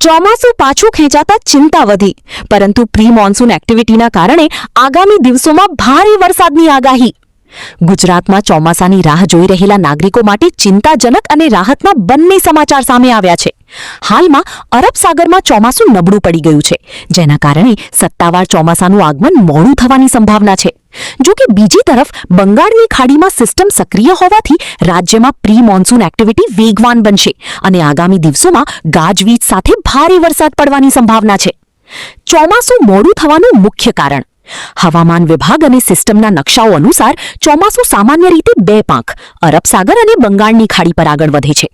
ચોમાસું પાછું ખેંચાતા ચિંતા વધી, પરંતુ પ્રી મોન્સૂન એક્ટિવિટીના કારણે આગામી દિવસોમાં ભારે વરસાદની આગાહી. ગુજરાતમાં ચોમાસાની રાહ જોઈ રહેલા નાગરિકો માટે ચિંતાજનક અને રાહતના બંને સમાચાર સામે આવ્યા છે. હાલમાં અરબ સાગરમાં ચોમાસું નબળું પડી ગયું છે, જેના કારણે સત્તાવાર ચોમાસાનું આગમન મોડું થવાની સંભાવના છે. જો કે બીજી તરફ બંગાળની ખાડીમાં સિસ્ટમ સક્રિય હોવાથી રાજ્યમાં પ્રી મોન્સૂન એક્ટિવિટી વેગવાન બનશે અને આગામી દિવસોમાં ગાજવીજ સાથે ભારે વરસાદ પડવાની સંભાવના છે. ચોમાસું મોડું થવાનું મુખ્ય કારણ: હવામાન વિભાગ અને સિસ્ટમના નકશાઓ અનુસાર ચોમાસું સામાન્ય રીતે બે પાંખ અરબ સાગર અને બંગાળની ખાડી પર આગળ વધે છે.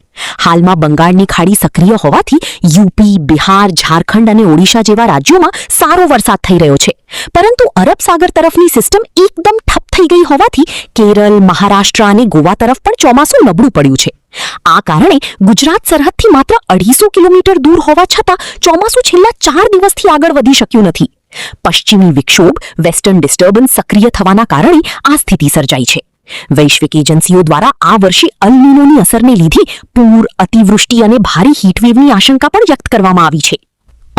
હાલમાં બંગાળની ખાડી સક્રિય હોવાથી યુપી, બિહાર, ઝારખંડ અને ઓડિશા જેવા રાજ્યોમાં સારો વરસાદ થઈ રહ્યો છે. પરંતુ અરબ સાગર તરફની સિસ્ટમ એકદમ ઠપ થઈ ગઈ હોવાથી કેરળ, મહારાષ્ટ્ર અને ગોવા તરફ પણ ચોમાસું નબળું પડ્યું છે. આ કારણે ગુજરાત સરહદથી માત્ર 250 કિલોમીટર દૂર હોવા છતાં ચોમાસું છેલ્લા 4 દિવસથી આગળ વધી શક્યું નથી. પશ્ચિમી વિક્ષોભ વેસ્ટર્ન ડિસ્ટર્બન્સ સક્રિય થવાના કારણે આ સ્થિતિ સર્જાઈ છે. વૈશ્વિક એજન્સીઓ દ્વારા આ વર્ષે અલ નીનોની અસરને લીધે પૂર, અતિવૃષ્ટિ અને ભારે હીટવેવની આશંકા પણ વ્યક્ત કરવામાં આવી છે.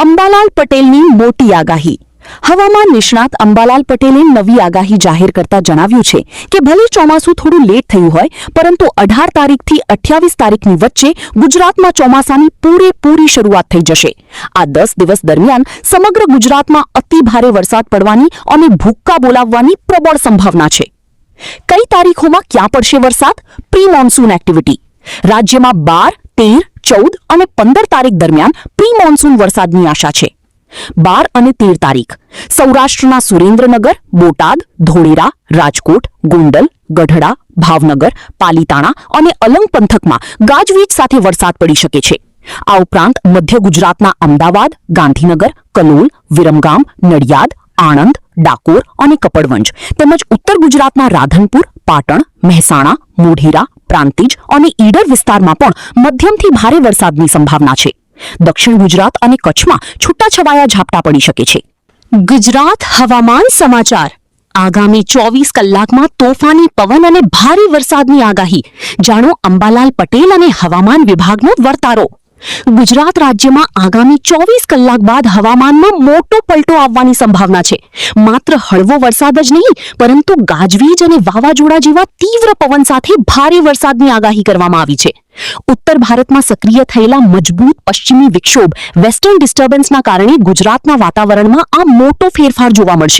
અંબાલાલ પટેલની મોટી આગાહી. હવામાન નિષ્ણાત અંબાલાલ પટેલે નવી આગાહી જાહેર કરતા જણાવ્યું છે કે ભલે ચોમાસું થોડું લેટ થયું હોય, પરંતુ 18 તારીખથી 28 તારીખની વચ્ચે ગુજરાતમાં ચોમાસાની પૂરેપૂરી શરૂઆત થઈ જશે. આ 10 દિવસ દરમિયાન સમગ્ર ગુજરાતમાં અતિભારે વરસાદ પડવાની અને ભૂક્કા બોલાવવાની પ્રબળ સંભાવના છે. કઈ તારીખોમાં ક્યાં પડશે વરસાદ? Pre monsoon activity. રાજ્યમાં 12, 13, 14 અને 15 તારીખ દરમિયાન પ્રી મોન્સૂન વરસાદની આશા છે. 12 અને 13 તારીખ સૌરાષ્ટ્રના સુરેન્દ્રનગર, બોટાદ, ધોળેરા, રાજકોટ, ગોંડલ, ગઢડા, ભાવનગર, પાલીતાણા અને અલંગ પંથકમાં ગાજવીજ સાથે વરસાદ પડી શકે છે. આ ઉપરાંત મધ્ય ગુજરાતના અમદાવાદ, ગાંધીનગર, કલોલ, વિરમગામ, નડિયાદ, આણંદ, ડાકોર અને કપડવંજ તેમજ ઉત્તર ગુજરાતના રાધનપુર, પાટણ, મહેસાણા, મોઢેરા, પ્રાંતિજ અને ઈડર વિસ્તારમાં પણ મધ્યમથી ભારે વરસાદની સંભાવના છે. દક્ષિણ ગુજરાત અને કચ્છમાં છૂટાછવાયા ઝાપટા પડી શકે છે. ગુજરાત હવામાન સમાચાર. આગામી 24 કલાકમાં તોફાની પવન અને ભારે વરસાદની આગાહી. જાણો અંબાલાલ પટેલ અને હવામાન વિભાગનો વર્તારો. ગુજરાત રાજ્યમાં આગામી 24 કલાક બાદ હવામાનમાં મોટો પલટો આવવાની સંભાવના છે. માત્ર હળવો વરસાદ જ નહીં, પરંતુ ગાજવીજ અને વાવાઝોડા જેવા તીવ્ર પવન સાથે ભારે વરસાદની આગાહી કરવામાં આવી છે. ઉત્તર ભારતમાં સક્રિય થયેલા મજબૂત પશ્ચિમી વિક્ષોભ વેસ્ટર્ન ડિસ્ટર્બન્સના કારણે ગુજરાતના વાતાવરણમાં આ મોટો ફેરફાર જોવા મળશે.